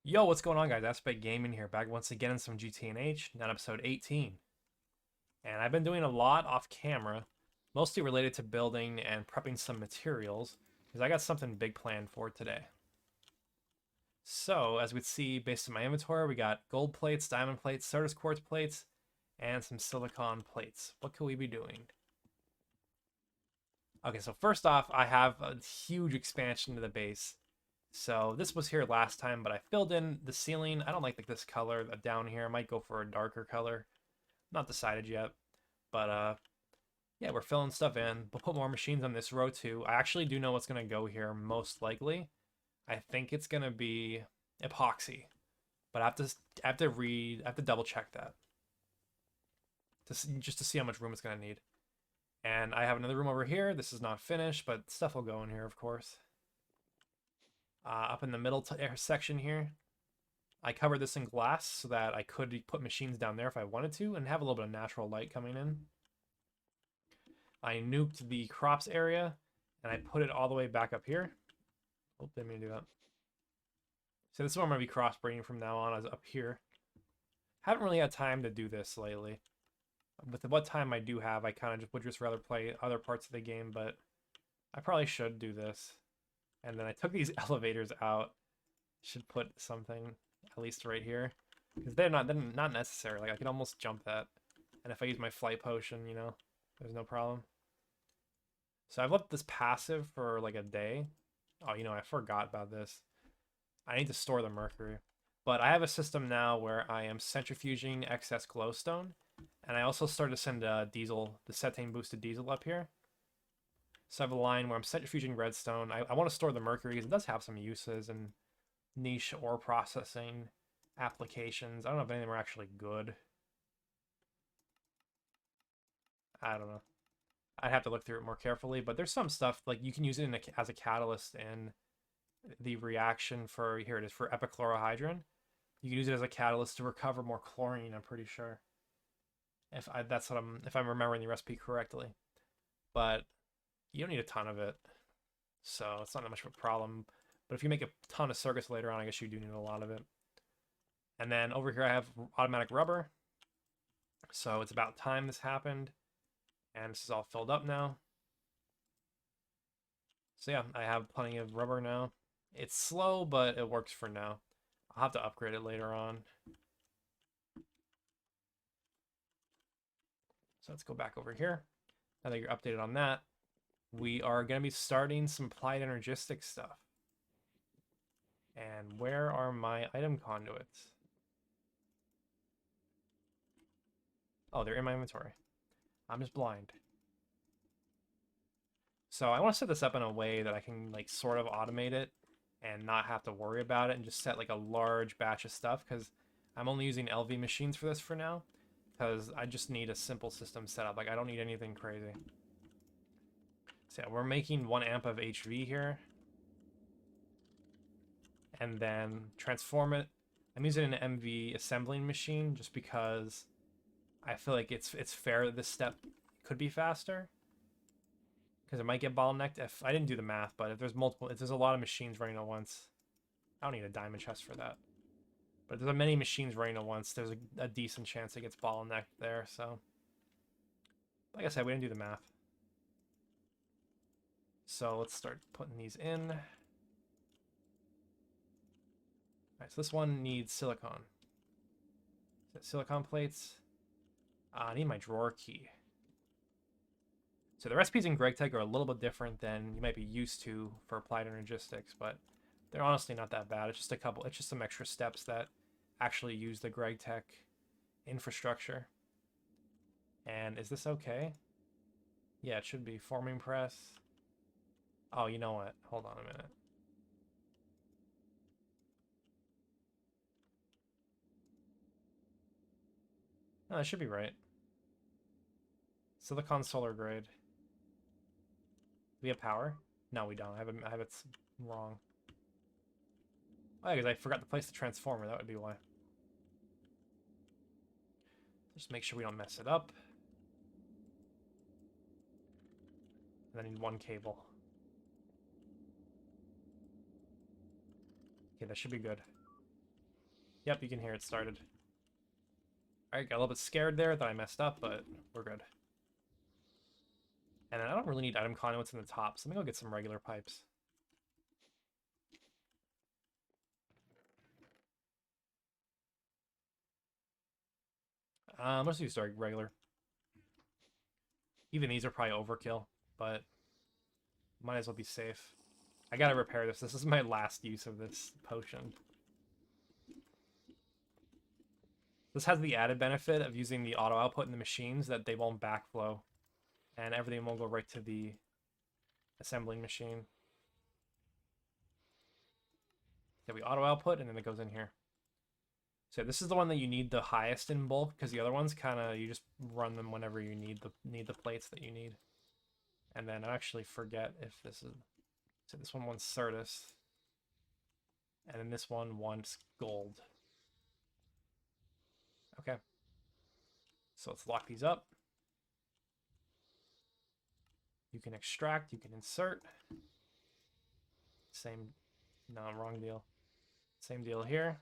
Yo, what's going on, guys? Aspect Gaming here, back once again in some GTNH, not episode 18. And I've been doing a lot off camera, mostly related to building and prepping some materials, because I got something big planned for today. So, as we see, based on my inventory, we got gold plates, diamond plates, Certus quartz plates, and some silicon plates. What could we be doing? Okay, so first off, I have a huge expansion to the base. So this was here last time, but I filled in the ceiling. I don't like this color down here. I might go for a darker color. Not decided yet. But yeah, we're filling stuff in. We'll put more machines on this row too. I actually do know what's going to go here most likely. I think it's going to be epoxy. But I have to double check that. Just to see how much room it's going to need. And I have another room over here. This is not finished, but stuff will go in here, of course. Up in the middle section here, I covered this in glass so that I could put machines down there if I wanted to and have a little bit of natural light coming in. I nuked the crops area and I put it all the way back up here. Oh, didn't mean to do that. So this is where I'm going to be crossbreeding from now on, is up here. Haven't really had time to do this lately. With what time I do have, I kind of would just rather play other parts of the game, but I probably should do this. And then I took these elevators out. Should put something at least right here, because they're not necessary. Like I can almost jump that, and if I use my flight potion, you know, there's no problem. So I've left this passive for like a day. Oh, you know, I forgot about this. I need to store the mercury, but I have a system now where I am centrifuging excess glowstone, and I also started to send diesel, the cetane boosted diesel up here. So I have a line where I'm centrifuging redstone. I want to store the mercury because it does have some uses and niche ore processing applications. I don't know if any of them are actually good. I don't know. I'd have to look through it more carefully, but there's some stuff like you can use it as a catalyst in the reaction for, here it is, for epichlorohydrin. You can use it as a catalyst to recover more chlorine, I'm pretty sure. If I'm remembering the recipe correctly. But you don't need a ton of it, so it's not that much of a problem. But if you make a ton of circuits later on, I guess you do need a lot of it. And then over here I have automatic rubber. So it's about time this happened. And this is all filled up now. So yeah, I have plenty of rubber now. It's slow, but it works for now. I'll have to upgrade it later on. So let's go back over here. Now that you're updated on that, we are going to be starting some applied energistic stuff. And where are my item conduits? Oh, they're in my inventory. I'm just blind. So I want to set this up in a way that I can like sort of automate it and not have to worry about it and just set like a large batch of stuff, because I'm only using LV machines for this for now, because I just need a simple system set up. Like I don't need anything crazy. So yeah, we're making 1 amp of HV here. And then transform it. I'm using an MV assembling machine just because I feel like it's fair that this step could be faster, because it might get bottlenecked if I didn't do the math. But if there's a lot of machines running at once, I don't need a diamond chest for that. But if there's many machines running at once, there's a decent chance it gets bottlenecked there. So, like I said, we didn't do the math. So let's start putting these in. Alright, so this one needs silicon. Silicon plates. I need my drawer key. So the recipes in GregTech are a little bit different than you might be used to for applied energistics, but they're honestly not that bad. It's just some extra steps that actually use the GregTech infrastructure. And is this okay? Yeah, it should be. Forming press. Oh, you know what? Hold on a minute. No, that should be right. Silicon solar grade. Do we have power? No, we don't. I have it wrong. Oh, yeah, because I forgot to place the transformer. That would be why. Just make sure we don't mess it up. And then I need 1 cable. Okay, that should be good. Yep, you can hear it started. Alright, got a little bit scared there that I messed up, but we're good. And then I don't really need item conduits in the top, so let me go get some regular pipes. Let's use regular. Even these are probably overkill, but might as well be safe. I gotta repair this. This is my last use of this potion. This has the added benefit of using the auto output in the machines that they won't backflow. And everything will go right to the assembling machine. So we auto output and then it goes in here. So this is the one that you need the highest in bulk, because the other ones kind of, you just run them whenever you need the plates that you need. And then I actually forget if this is, so this one wants Certus. And then this one wants gold. Okay. So let's lock these up. You can extract, you can insert. Same, no, wrong deal. Same deal here.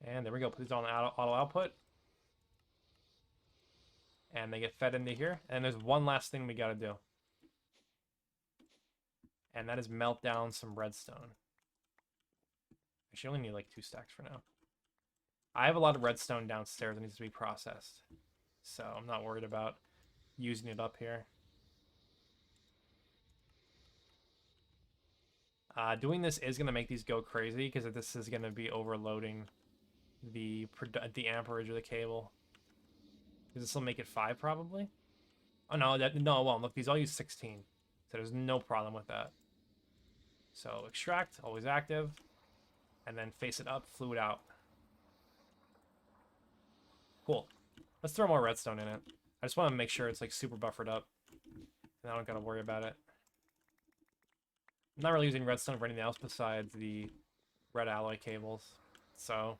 And there we go. Put these on auto output. And they get fed into here. And there's one last thing we got to do. And that is melt down some redstone. I should only need like 2 stacks for now. I have a lot of redstone downstairs that needs to be processed. So I'm not worried about using it up here. Doing this is going to make these go crazy, because this is going to be overloading the amperage of the cable. Because this will make it 5 probably. Oh no, no, it won't. Look, these all use 16. So there's no problem with that. So extract, always active. And then face it up, fluid out. Cool. Let's throw more redstone in it. I just want to make sure it's like super buffered up. And I don't gotta worry about it. I'm not really using redstone for anything else besides the red alloy cables. So,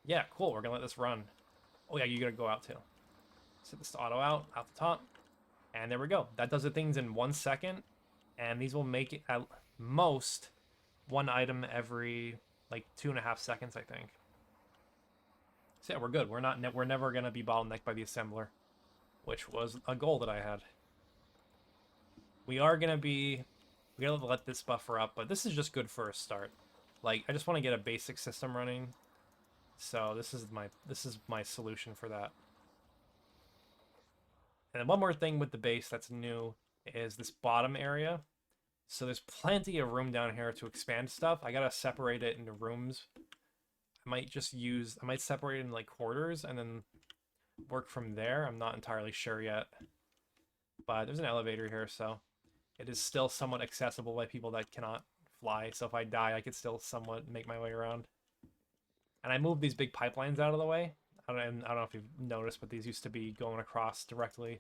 yeah, cool. We're gonna let this run. Oh yeah, you gotta go out too. Set this to auto out the top. And there we go. That does the things in 1 second. And these will make it at most 1 item every like 2.5 seconds, I think. So yeah, we're good. We're never gonna be bottlenecked by the assembler, which was a goal that I had. We gotta let this buffer up, but this is just good for a start. Like, I just want to get a basic system running. So this is my solution for that. And then one more thing with the base that's new is this bottom area. So there's plenty of room down here to expand stuff. I gotta separate it into rooms. I might separate it in like quarters and then work from there. I'm not entirely sure yet. But there's an elevator here, so it is still somewhat accessible by people that cannot fly. So if I die, I could still somewhat make my way around. And I moved these big pipelines out of the way. I don't know if you've noticed, but these used to be going across directly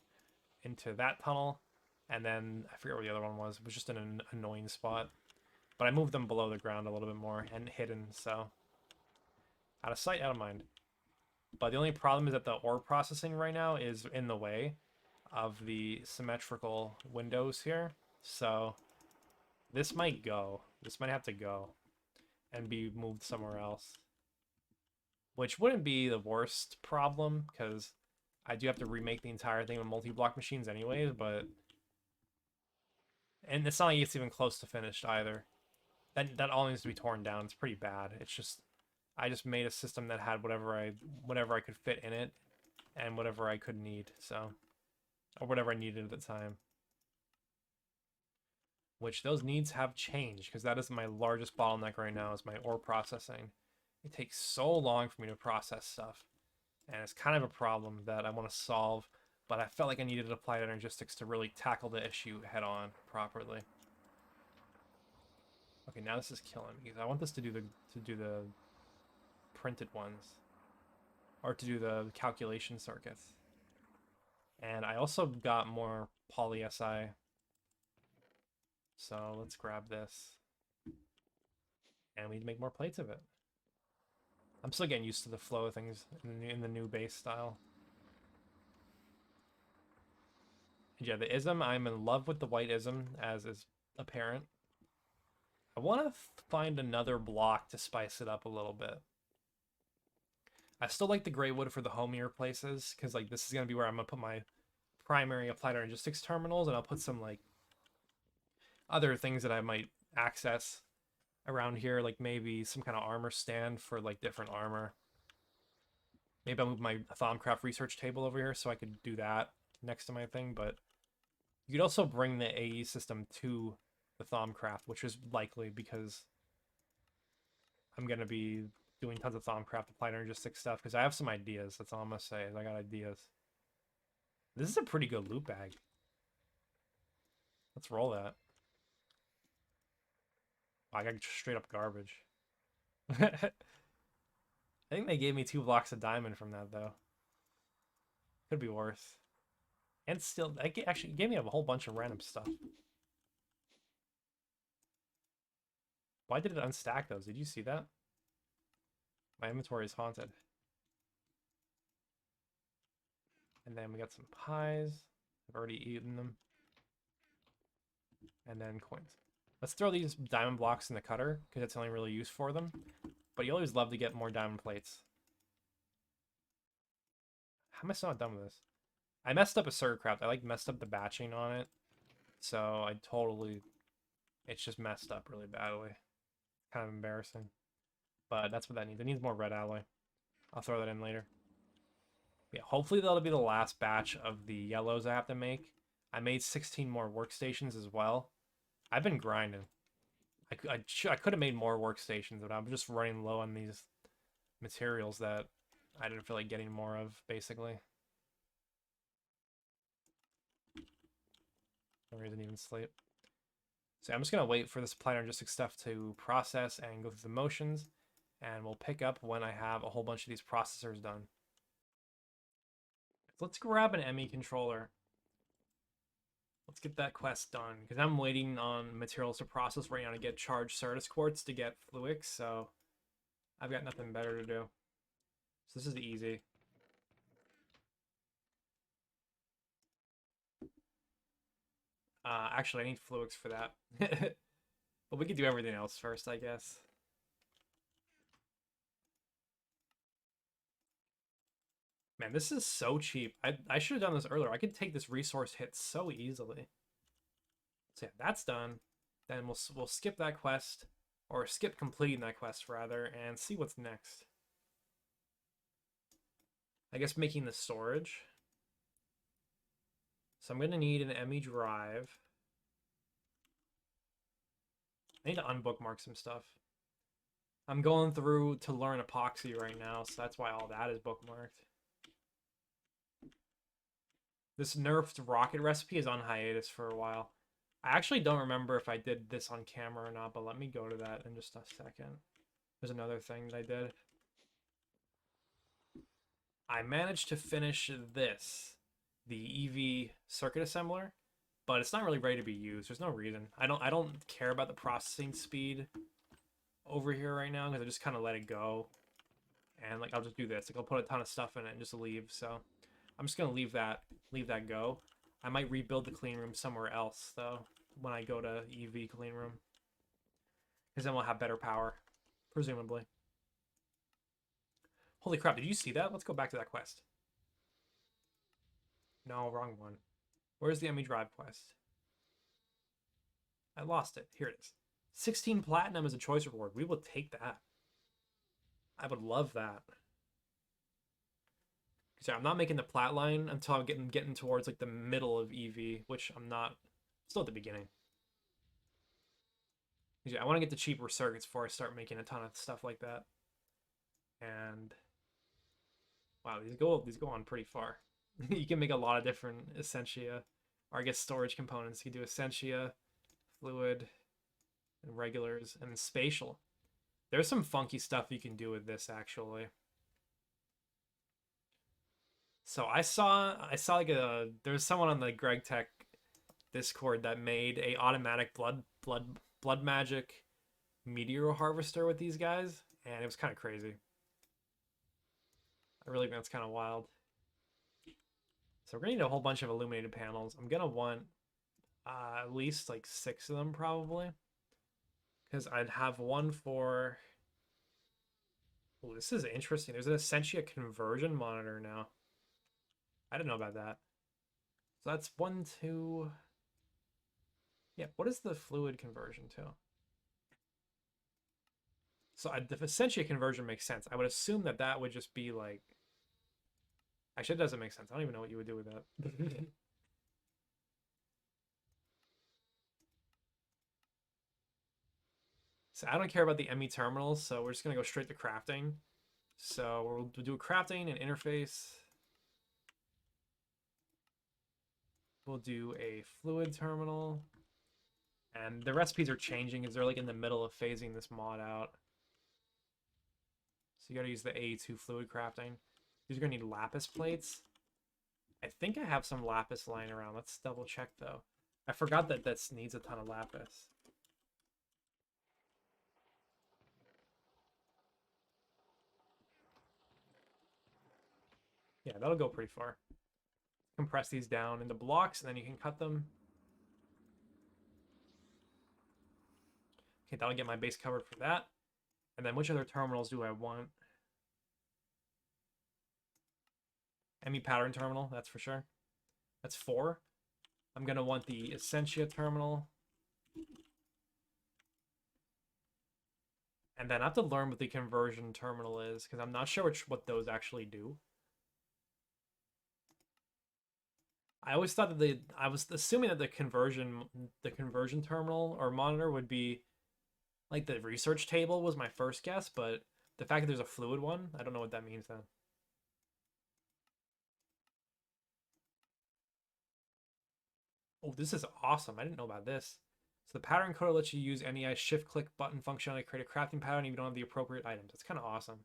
into that tunnel. And then, I forget where the other one was. It was just in an annoying spot. But I moved them below the ground a little bit more and hidden, so out of sight, out of mind. But the only problem is that the ore processing right now is in the way of the symmetrical windows here. So this might go. This might have to go and be moved somewhere else. Which wouldn't be the worst problem, because I do have to remake the entire thing with multi-block machines anyways, but... And it's not like it's even close to finished either. That all needs to be torn down. It's pretty bad. It's just... I just made a system that had whatever I could fit in it, and whatever I could need, so... Or whatever I needed at the time. Which those needs have changed, because that is my largest bottleneck right now, is my ore processing. It takes so long for me to process stuff. And it's kind of a problem that I want to solve, but I felt like I needed applied energistics to really tackle the issue head on properly. Okay, now this is killing me, because I want this to do the printed ones. Or to do the calculation circuits. And I also got more poly SI. So let's grab this. And we need to make more plates of it. I'm still getting used to the flow of things in the new base style. And yeah, the ism, I'm in love with the white ism, as is apparent. I want to find another block to spice it up a little bit. I still like the gray wood for the homier places, because like this is going to be where I'm going to put my primary applied logistics terminals, and I'll put some like other things that I might access around here, like maybe some kind of armor stand for like different armor. Maybe I'll move my Thaumcraft research table over here so I could do that next to my thing, but you could also bring the AE system to the Thaumcraft, which is likely because I'm going to be doing tons of Thaumcraft applied energistic stuff, because I have some ideas. That's all I'm going to say. I got ideas. This is a pretty good loot bag. Let's roll that. I got straight up garbage. I think they gave me 2 blocks of diamond from that, though. Could be worse. And still, actually gave me a whole bunch of random stuff. Why did it unstack those? Did you see that? My inventory is haunted. And then we got some pies. I've already eaten them. And then coins. Let's throw these diamond blocks in the cutter, because that's the only really use for them. But you always love to get more diamond plates. How am I still not done with this? I messed up a Surgcraft. I like messed up the batching on it. So I totally... It's just messed up really badly. Kind of embarrassing. But that's what that needs. It needs more red alloy. I'll throw that in later. Yeah, hopefully that'll be the last batch of the yellows I have to make. I made 16 more workstations as well. I've been grinding. I could have made more workstations, but I'm just running low on these materials that I didn't feel like getting more of, basically. No reason to even sleep. So I'm just going to wait for this applied energistic stuff to process and go through the motions, and we'll pick up when I have a whole bunch of these processors done. So let's grab an ME controller. Let's get that quest done, because I'm waiting on materials to process right now to get charged Certus quartz to get Fluix, so I've got nothing better to do. So this is easy. Actually, I need Fluix for that. But we could do everything else first, I guess. Man, this is so cheap. I should have done this earlier. I could take this resource hit so easily. So yeah, that's done. Then we'll skip that quest, or skip completing that quest rather, and see what's next. I guess making the storage. So I'm gonna need an ME drive. I need to unbookmark some stuff. I'm going through to learn epoxy right now, so that's why all that is bookmarked. This nerfed rocket recipe is on hiatus for a while. I actually don't remember if I did this on camera or not, but let me go to that in just a second. There's another thing that I did. I managed to finish this, the EV circuit assembler, but it's not really ready to be used. There's no reason. I don't care about the processing speed over here right now, because I just kind of let it go. And like I'll just do this. Like I'll put a ton of stuff in it and just leave. So I'm just gonna leave that go. I might rebuild the clean room somewhere else though when I go to EV clean room, because then we'll have better power, presumably. Holy crap, did you see that? Let's go back to that quest. No, wrong one. Where's the ME drive quest? I lost it. Here it is. 16 platinum as a choice reward. We will take that. I would love that. So I'm not making the plat line until I'm getting towards like the middle of EV, which I'm not. Still at the beginning. Yeah, I want to get the cheaper circuits before I start making a ton of stuff like that. And wow, these go on pretty far. You can make a lot of different essentia, or I guess storage components. You can do essentia, fluid, and regulars, and then spatial. There's some funky stuff you can do with this actually. So I saw like there's someone on the Greg Tech Discord that made a automatic blood magic meteor harvester with these guys, and it was kind of crazy. I really think that's kind of wild. So we're gonna need a whole bunch of illuminated panels. I'm gonna want at least like 6 of them probably, Because I'd have one for... Oh, this is interesting. There's essentially a conversion monitor now. I didn't know about that. So that's 1, 2... Yeah, what is the fluid conversion to? So if essentially a conversion makes sense, I would assume that that would just be like... Actually, it doesn't make sense. I don't even know what you would do with that. So I don't care about the ME terminals, so we're just going to go straight to crafting. So we'll do a crafting and interface. We'll do a fluid terminal. And the recipes are changing because they're like in the middle of phasing this mod out. So you got to use the AE2 fluid crafting. These are going to need lapis plates. I think I have some lapis lying around. Let's double check though. I forgot that this needs a ton of lapis. Yeah, that'll go pretty far. Compress these down into blocks, and then you can cut them. Okay, that'll get my base covered for that. And then which other terminals do I want? ME pattern terminal, that's for sure. That's 4. I'm going to want the Essentia terminal. And then I have to learn what the conversion terminal is, because I'm not sure what those actually do. I always thought that I was assuming that the conversion terminal or monitor would be like the research table was my first guess, but the fact that there's a fluid one, I don't know what that means then. Oh, this is awesome. I didn't know about this. So the pattern coder lets you use NEI shift-click button functionality to create a crafting pattern if you don't have the appropriate items. That's kind of awesome.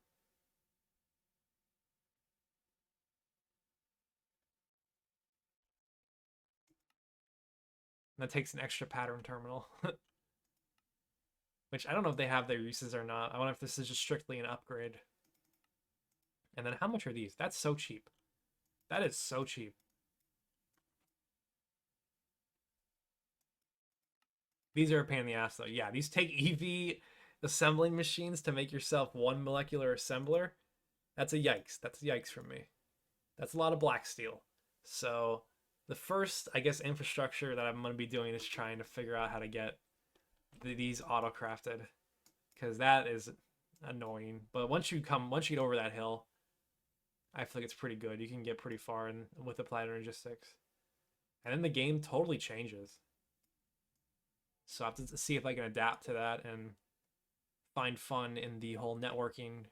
And that takes an extra pattern terminal. Which I don't know if they have their uses or not. I wonder if this is just strictly an upgrade. And then how much are these? That's so cheap. That is so cheap. These are a pain in the ass though. Yeah, these take EV assembling machines to make yourself one molecular assembler. That's a yikes. That's a yikes from me. That's a lot of black steel. So the first, I guess, infrastructure that I'm going to be doing is trying to figure out how to get these auto crafted, because that is annoying. But once you get over that hill, I feel like it's pretty good. You can get pretty far with applied logistics, and then the game totally changes. So I have to see if I can adapt to that and find fun in the whole networking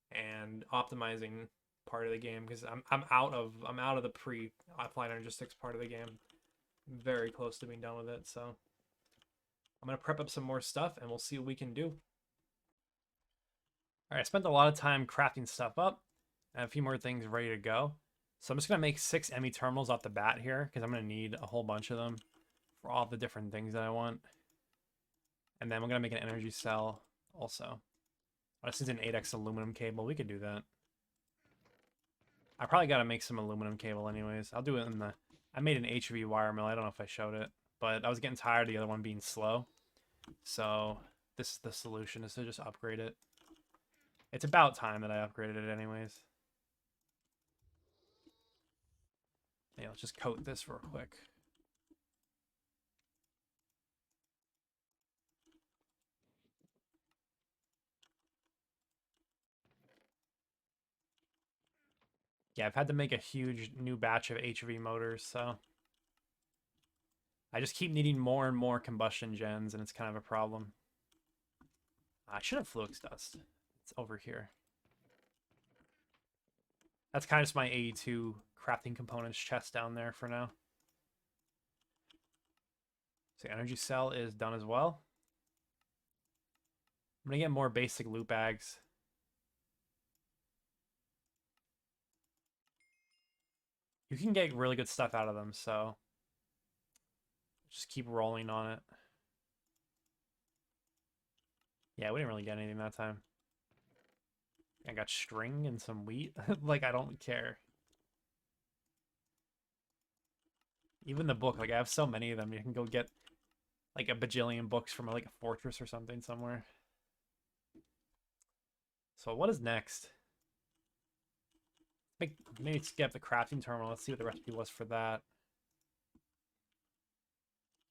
and optimizing part of the game, because I'm out of the pre-applied logistics part of the game. I'm very close to being done with it, so I'm gonna prep up some more stuff and we'll see what we can do. All right, I spent a lot of time crafting stuff up and a few more things ready to go. So I'm just gonna make 6 ME terminals off the bat here, because I'm gonna need a whole bunch of them for all the different things that I want. And then we're gonna make an energy cell also. Oh, this is an 8x aluminum cable. We could do that. I probably gotta make some aluminum cable anyways. I'll do it in the... I made an HV wire mill. I don't know if I showed it, but I was getting tired of the other one being slow. So this is the solution, is to just upgrade it. It's about time that I upgraded it anyways. Yeah, let's just coat this real quick. Yeah, I've had to make a huge new batch of HV motors, so I just keep needing more and more combustion gens, and it's kind of a problem. I should have Fluix dust. It's over here. That's kind of just my AE2 crafting components chest down there for now. So energy cell is done as well. I'm gonna get more basic loot bags. You can get really good stuff out of them, so just keep rolling on it. Yeah, we didn't really get anything that time. I got string and some wheat. Like, I don't care. Even the book, like, I have so many of them. You can go get like a bajillion books from like a fortress or something somewhere. So what is next? Maybe skip the crafting terminal. Let's see what the recipe was for that.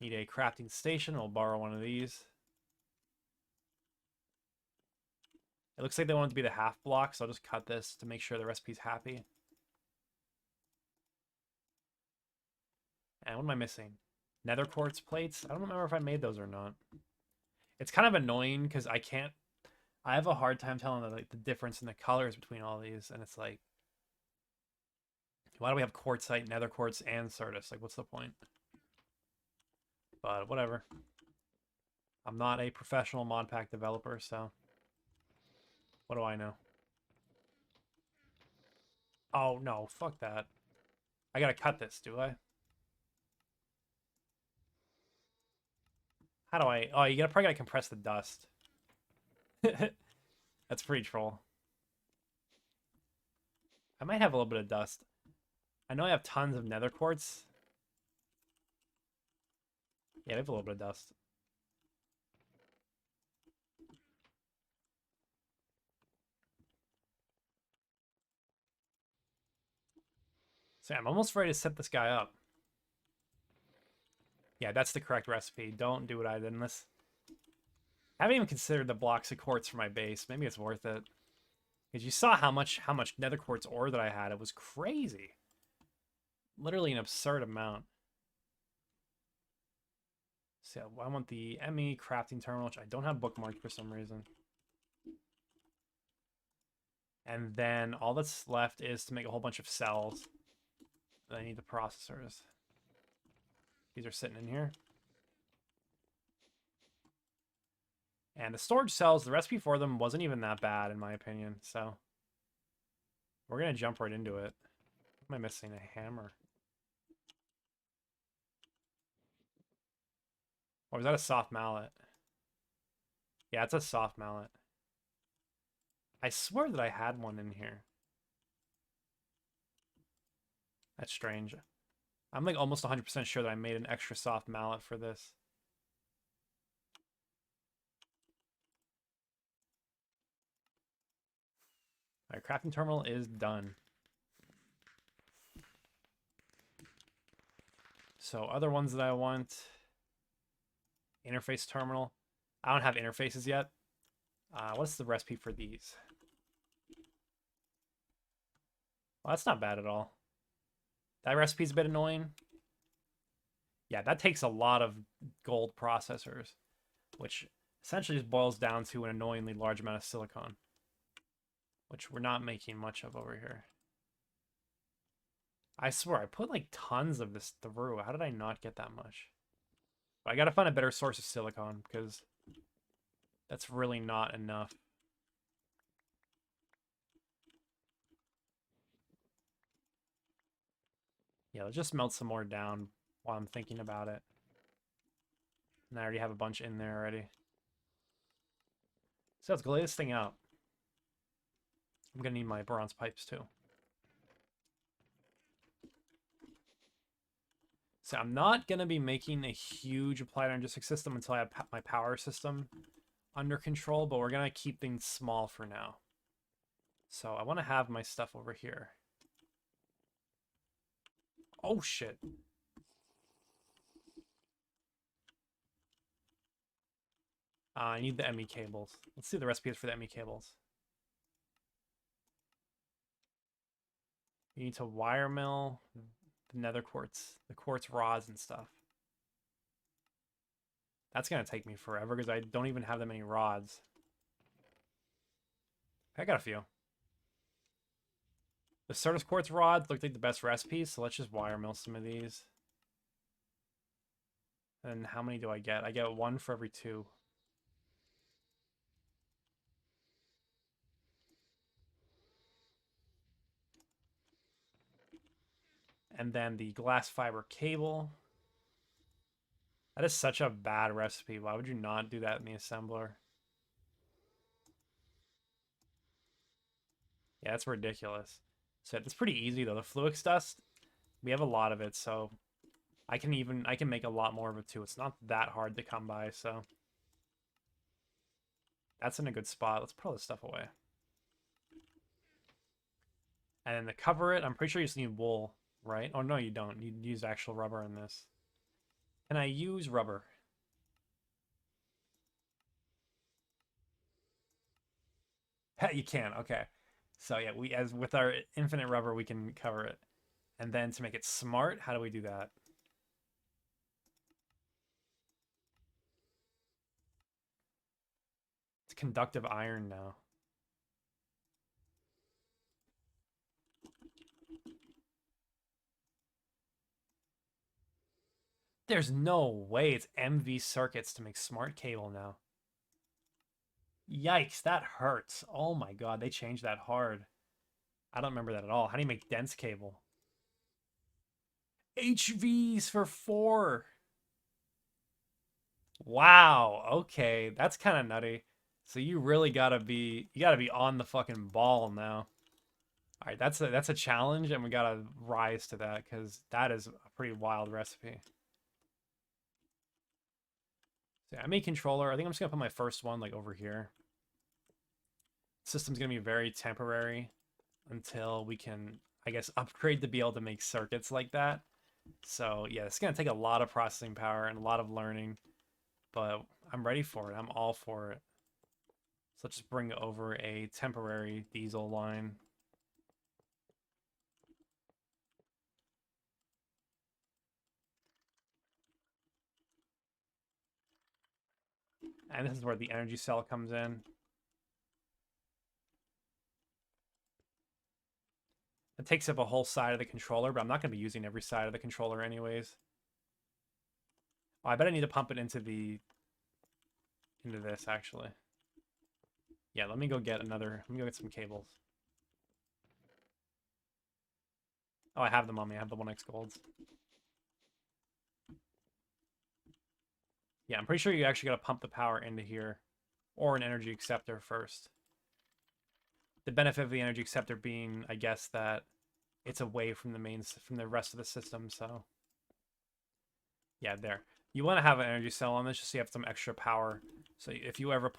Need a crafting station. We'll borrow one of these. It looks like they want it to be the half block, so I'll just cut this to make sure the recipe's happy. And what am I missing? Nether quartz plates? I don't remember if I made those or not. It's kind of annoying because I have a hard time telling the difference in the colors between all these, and it's like, why do we have quartzite, nether quartz, and Certus? Like, what's the point? But whatever. I'm not a professional mod pack developer, so what do I know? Oh, no, fuck that. I gotta cut this, do I? How do I... Oh, probably gotta compress the dust. That's pretty troll. I might have a little bit of dust. I know I have tons of nether quartz. Yeah, we have a little bit of dust. So I'm almost ready to set this guy up. Yeah, that's the correct recipe. Don't do what I did in this. I haven't even considered the blocks of quartz for my base. Maybe it's worth it. Because you saw how much nether quartz ore that I had. It was crazy. Literally an absurd amount. So I want the ME crafting terminal, which I don't have bookmarked for some reason. And then all that's left is to make a whole bunch of cells. I need the processors. These are sitting in here. And the storage cells, the recipe for them wasn't even that bad, in my opinion. So we're going to jump right into it. What am I missing? A hammer. Or was that a soft mallet? Yeah, it's a soft mallet. I swear that I had one in here. That's strange. I'm like almost 100% sure that I made an extra soft mallet for this. Alright, crafting terminal is done. So other ones that I want. Interface terminal. I don't have interfaces yet. What's the recipe for these? Well, that's not bad at all. That recipe's a bit annoying. Yeah, that takes a lot of gold processors, which essentially just boils down to an annoyingly large amount of silicon, which we're not making much of over here. I swear, I put like tons of this through. How did I not get that much? But I gotta find a better source of silicon, because that's really not enough. Yeah, let's just melt some more down while I'm thinking about it. And I already have a bunch in there already. So let's lay this thing out. I'm gonna need my bronze pipes too. So I'm not gonna be making a huge applied energetic system until I have my power system under control, but we're gonna keep things small for now. So I want to have my stuff over here. Oh shit. I need the ME cables. Let's see what the recipe is for the ME cables. You need to wire mill the nether quartz, the quartz rods and stuff. That's going to take me forever because I don't even have that many rods. I got a few. The Certus quartz rods look like the best recipes, so let's just wire mill some of these. And how many do I get? I get one for every two. And then the glass fiber cable. That is such a bad recipe. Why would you not do that in the assembler? Yeah, that's ridiculous. So it's pretty easy though. The Fluix dust, we have a lot of it, so I can make a lot more of it too. It's not that hard to come by, so that's in a good spot. Let's put all this stuff away. And then to cover it, I'm pretty sure you just need wool, right? Oh no, you don't. You use actual rubber in this. Can I use rubber? You can, okay. So yeah, we as with our infinite rubber, we can cover it. And then to make it smart, how do we do that? It's conductive iron now. There's no way it's MV circuits to make smart cable now. Yikes, that hurts. Oh my god, they changed that hard. I don't remember that at all. How do you make dense cable? HVs for 4. Wow, okay. That's kind of nutty. So you really gotta be on the fucking ball now. All right, that's a challenge, and we gotta rise to that because that is a pretty wild recipe. So yeah, I made controller. I think I'm just gonna put my first one like over here. System's gonna be very temporary until we can, I guess, upgrade to be able to make circuits like that. So yeah, it's gonna take a lot of processing power and a lot of learning, but I'm ready for it. I'm all for it. So let's just bring over a temporary diesel line. And this is where the energy cell comes in. It takes up a whole side of the controller, but I'm not going to be using every side of the controller anyways. Oh, I bet I need to pump it into this actually. Yeah, let me go get some cables. Oh, I have them on me. I have the 1x golds. Yeah, I'm pretty sure you actually got to pump the power into here or an energy acceptor first. The benefit of the energy acceptor being, I guess, that it's away from the rest of the system, so yeah, there. You want to have an energy cell on this just so you have some extra power. So if you ever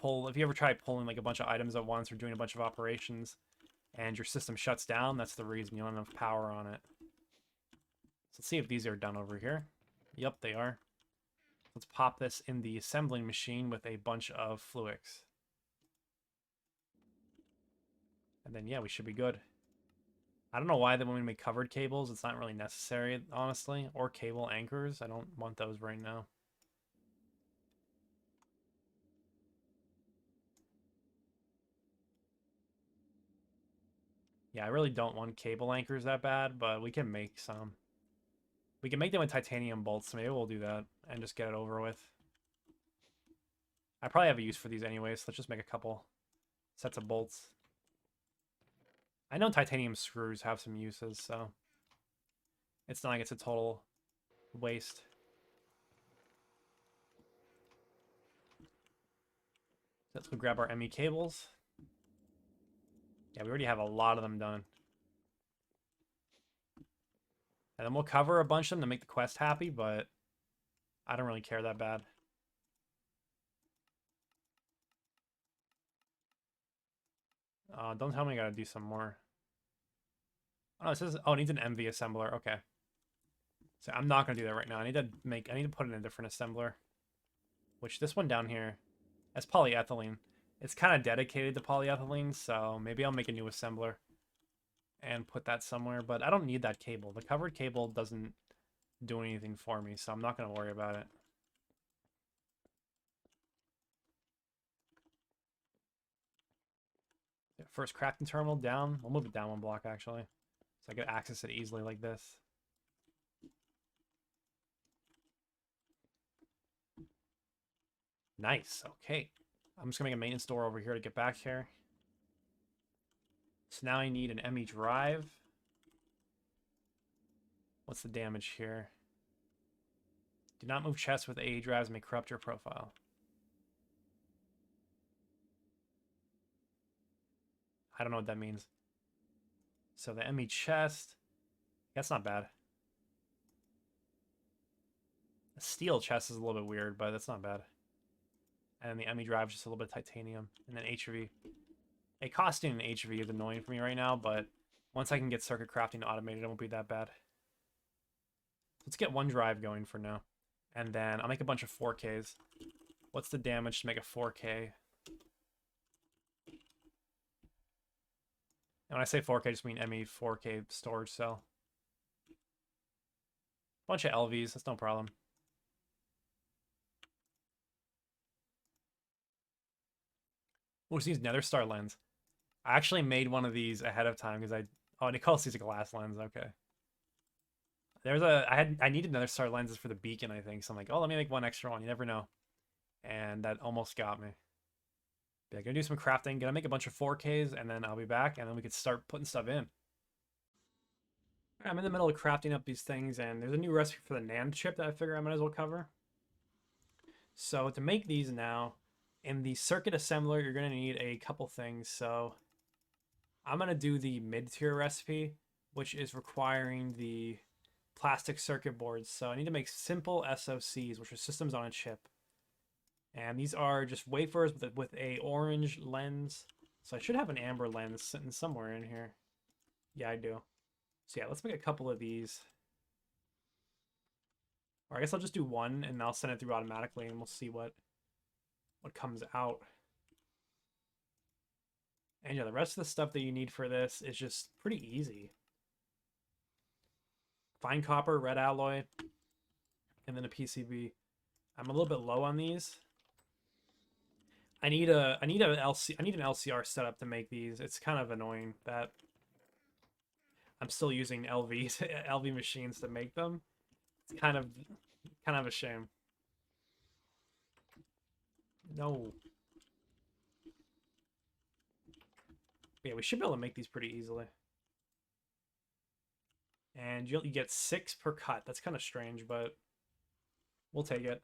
try pulling like a bunch of items at once or doing a bunch of operations and your system shuts down, that's the reason you don't have enough power on it. So let's see if these are done over here. Yep, they are. Let's pop this in the assembling machine with a bunch of Fluix. And then, yeah, we should be good. I don't know why that when we make covered cables, it's not really necessary, honestly. Or cable anchors. I don't want those right now. Yeah, I really don't want cable anchors that bad, but we can make some. We can make them with titanium bolts, so maybe we'll do that and just get it over with. I probably have a use for these anyway, so let's just make a couple sets of bolts. I know titanium screws have some uses, so it's not like it's a total waste. So let's go grab our ME cables. Yeah, we already have a lot of them done. And then we'll cover a bunch of them to make the quest happy, but I don't really care that bad. Don't tell me I gotta do some more. Oh, it says, oh, it needs an MV assembler. Okay. So I'm not gonna do that right now. I need to put in a different assembler. Which this one down here, that's polyethylene. It's kind of dedicated to polyethylene, so maybe I'll make a new assembler and put that somewhere. But I don't need that cable. The covered cable doesn't do anything for me, so I'm not gonna worry about it. Yeah, first crafting terminal down. We'll move it down one block actually, so I can access it easily like this. Nice. Okay. I'm just gonna make a maintenance door over here to get back here. So now I need an ME drive. What's the damage here? Do not move chests with AE drives may corrupt your profile. I don't know what that means. So the ME chest, that's not bad. The steel chest is a little bit weird, but that's not bad. And then the ME drive is just a little bit of titanium. And then HV. A costing in HV is annoying for me right now, but once I can get circuit crafting automated, it won't be that bad. Let's get one drive going for now. And then I'll make a bunch of 4Ks. What's the damage to make a 4K? And when I say 4K, I just mean ME 4K storage cell. Bunch of LVs, that's no problem. Oh, it needs Nether Star lens. I actually made one of these ahead of time because oh, Nicole sees a glass lens. Okay. I needed Nether Star lenses for the beacon, I think. So I'm like, oh, let me make one extra one. You never know. And that almost got me. But yeah, gonna do some crafting. Gonna make a bunch of 4Ks, and then I'll be back, and then we could start putting stuff in. I'm in the middle of crafting up these things, and there's a new recipe for the NAND chip that I figure I might as well cover. So to make these now, in the circuit assembler, you're going to need a couple things. So I'm going to do the mid-tier recipe, which is requiring the plastic circuit boards. So I need to make simple SoCs, which are systems on a chip. And these are just wafers with a orange lens. So I should have an amber lens sitting somewhere in here. Yeah, I do. So yeah, let's make a couple of these. Or I guess I'll just do one and I'll send it through automatically and we'll see what comes out. And yeah, the rest of the stuff that you need for this is just pretty easy. Fine copper, red alloy, and then a PCB. I'm a little bit low on these. I need an LCR setup to make these. It's kind of annoying that I'm still using LV machines to make them. It's kind of a shame. No. Yeah, we should be able to make these pretty easily. And you get 6 per cut. That's kind of strange, but we'll take it.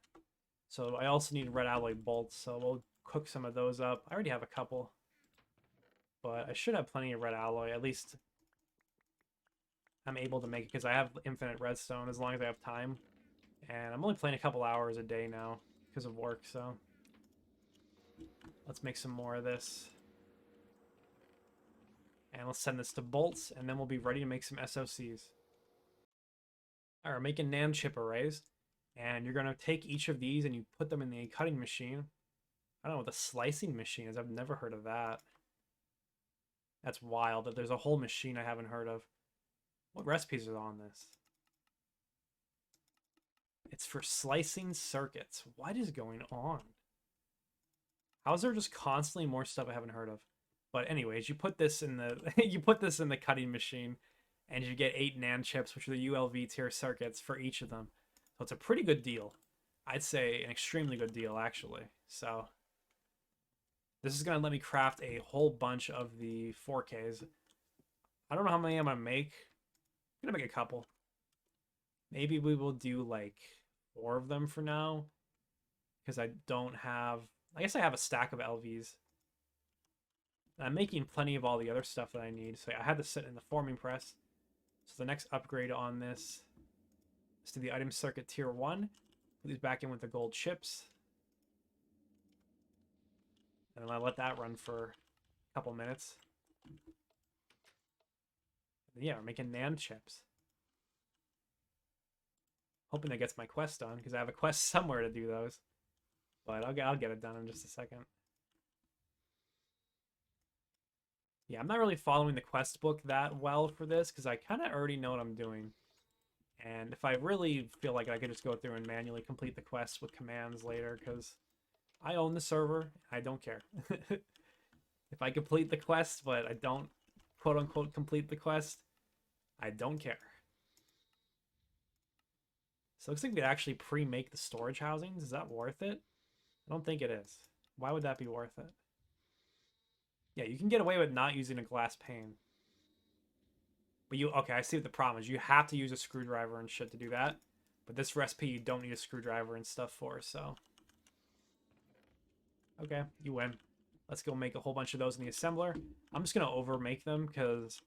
So I also need red alloy bolts, so we'll cook some of those up. I already have a couple, but I should have plenty of red alloy. At least I'm able to make it because I have infinite redstone as long as I have time. And I'm only playing a couple hours a day now because of work, so let's make some more of this. And let's send this to bolts, and then we'll be ready to make some SoCs. All right, we're making NAND chip arrays. And you're going to take each of these and you put them in the cutting machine. I don't know what the slicing machine is. I've never heard of that. That's wild that there's a whole machine I haven't heard of. What recipes are on this? It's for slicing circuits. What is going on? How is there just constantly more stuff I haven't heard of? But anyways, you put this in the you put this in the cutting machine, and you get 8 NAND chips, which are the ULV tier circuits for each of them. So it's a pretty good deal. I'd say an extremely good deal, actually. So this is going to let me craft a whole bunch of the 4Ks. I don't know how many I'm going to make. I'm going to make a couple. Maybe we will do like 4 of them for now. Because I don't have... I guess I have a stack of LVs. I'm making plenty of all the other stuff that I need. So I had to sit in the forming press. So the next upgrade on this is to the item circuit tier 1. Put these back in with the gold chips. And then I let that run for a couple minutes. And yeah, we're making NAND chips. Hoping that gets my quest done, because I have a quest somewhere to do those. But I'll get it done in just a second. Yeah, I'm not really following the quest book that well for this, because I kind of already know what I'm doing. And if I really feel like I could just go through and manually complete the quest with commands later, because I own the server, I don't care. If I complete the quest, but I don't quote-unquote complete the quest, I don't care. So it looks like we actually pre-make the storage housings. Is that worth it? I don't think it is. Why would that be worth it? Yeah, you can get away with not using a glass pane. But okay, I see what the problem is. You have to use a screwdriver and shit to do that. But this recipe, you don't need a screwdriver and stuff for, so. Okay, you win. Let's go make a whole bunch of those in the assembler. I'm just going to over-make them, because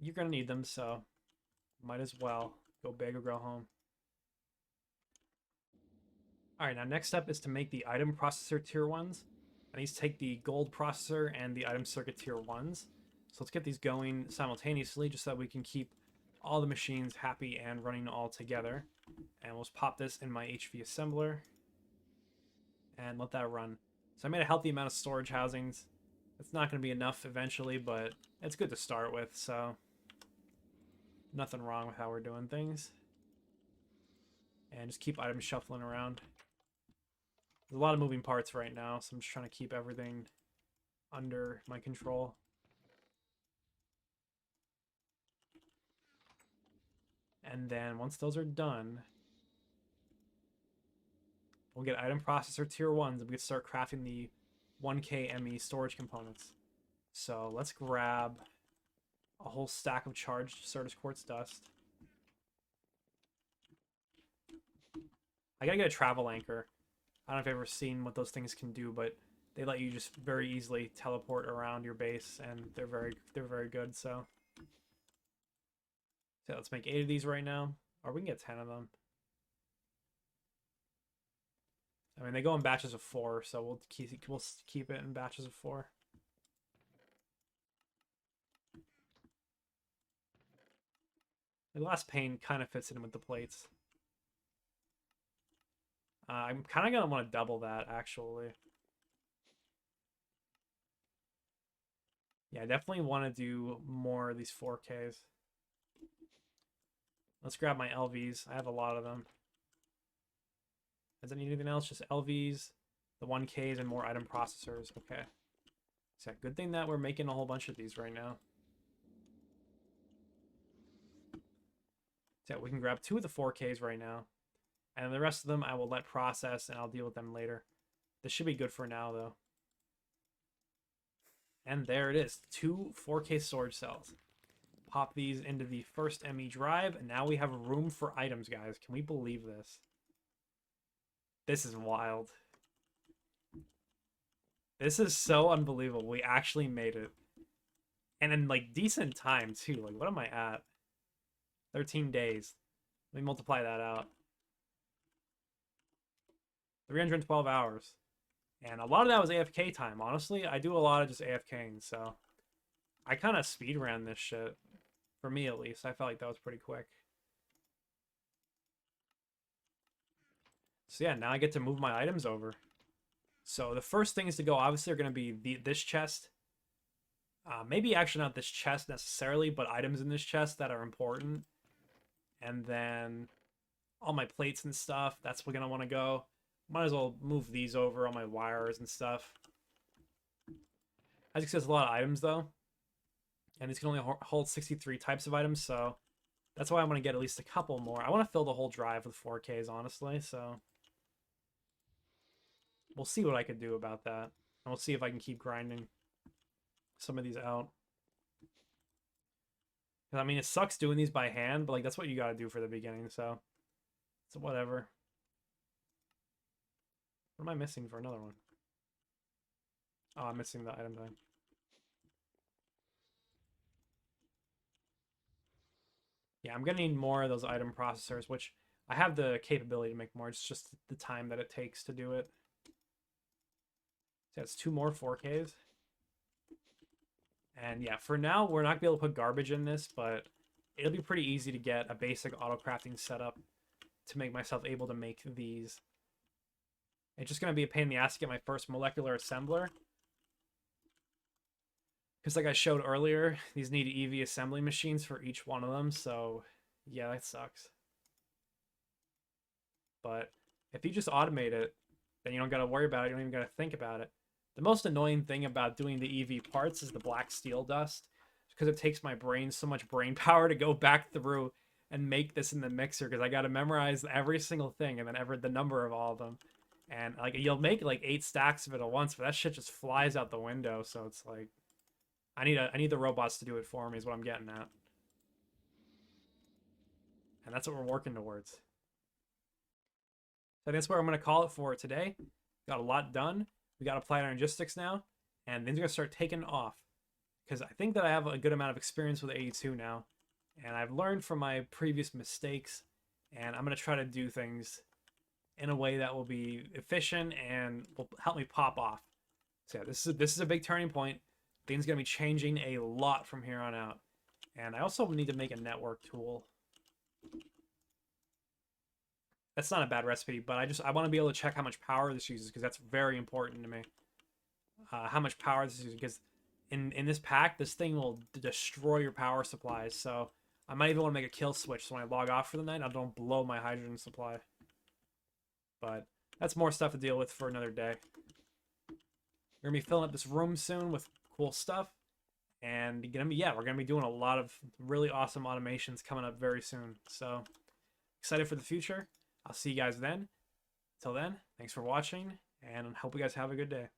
you're going to need them, so might as well go big or go home. All right, now next up is to make the item processor tier 1s. I need to take the gold processor and the item circuit tier 1s. So let's get these going simultaneously just so that we can keep all the machines happy and running all together. And we'll just pop this in my HV assembler and let that run. So I made a healthy amount of storage housings. It's not going to be enough eventually, but it's good to start with, so nothing wrong with how we're doing things. And just keep items shuffling around. There's a lot of moving parts right now, so I'm just trying to keep everything under my control. And then once those are done, we'll get item processor tier 1s and we can start crafting the 1K ME storage components. So let's grab a whole stack of charged Certus Quartz dust. I gotta get a travel anchor. I don't know if you've ever seen what those things can do, but they let you just very easily teleport around your base, and they're very good. So let's make 8 of these right now, or we can get 10 of them. I mean, they go in batches of 4, so we'll keep it in batches of 4. The glass pane kind of fits in with the plates. I'm kind of going to want to double that, actually. Yeah, I definitely want to do more of these 4Ks. Let's grab my LVs. I have a lot of them. Does it need anything else? Just LVs, the 1Ks, and more item processors. Okay. So good thing that we're making a whole bunch of these right now. So we can grab 2 of the 4Ks right now. And the rest of them I will let process, and I'll deal with them later. This should be good for now, though. And there it is. 2 4K storage cells. Pop these into the first ME drive, and now we have room for items, guys. Can we believe this? This is wild. This is so unbelievable. We actually made it. And in, like, decent time, too. Like, what am I at? 13 days. Let me multiply that out. 312 hours. And a lot of that was AFK time, honestly. I do a lot of just AFKing, so I kind of speed ran this shit. For me, at least. I felt like that was pretty quick. So yeah, now I get to move my items over. So the first things to go, obviously, are going to be this chest. Maybe actually not this chest necessarily, but items in this chest that are important. And then all my plates and stuff, that's what's going to want to go. Might as well move these over, all my wires and stuff. As you can see, there's a lot of items, though. And these can only hold 63 types of items, so that's why I want to get at least a couple more. I want to fill the whole drive with 4Ks, honestly, so we'll see what I can do about that. And we'll see if I can keep grinding some of these out. I mean, it sucks doing these by hand, but like that's what you got to do for the beginning, so whatever. What am I missing for another one? Oh, I'm missing the item thing. Yeah, I'm gonna need more of those item processors, which I have the capability to make more. It's just the time that it takes to do it. So that's 2 more 4Ks. And yeah, for now, we're not gonna be able to put garbage in this, but it'll be pretty easy to get a basic auto crafting setup to make myself able to make these. It's just gonna be a pain in the ass to get my first molecular assembler. Because like I showed earlier, these need EV assembly machines for each one of them, so yeah, that sucks. But if you just automate it, then you don't gotta worry about it, you don't even gotta think about it. The most annoying thing about doing the EV parts is the black steel dust, because it takes my brain so much brain power to go back through and make this in the mixer, because I gotta memorize every single thing and then the number of all of them. And like you'll make like 8 stacks of it at once, but that shit just flies out the window, so it's like I need the robots to do it for me is what I'm getting at. And that's what we're working towards. So I think that's where I'm going to call it for today. Got a lot done. We got Applied Energistics now. And things are going to start taking off. Because I think that I have a good amount of experience with AE2 now. And I've learned from my previous mistakes. And I'm going to try to do things in a way that will be efficient and will help me pop off. So yeah, this is a big turning point. Things gonna be changing a lot from here on out. And I also need to make a network tool. That's not a bad recipe, but I want to be able to check how much power this uses, because that's very important to me. How much power this uses, because in this pack, this thing will destroy your power supplies. So I might even want to make a kill switch, so when I log off for the night, I don't blow my hydrogen supply. But that's more stuff to deal with for another day. We're gonna be filling up this room soon with cool stuff, and we're gonna be doing a lot of really awesome automations coming up very soon. So excited for the future. I'll see you guys then. Till then, thanks for watching, and hope you guys have a good day.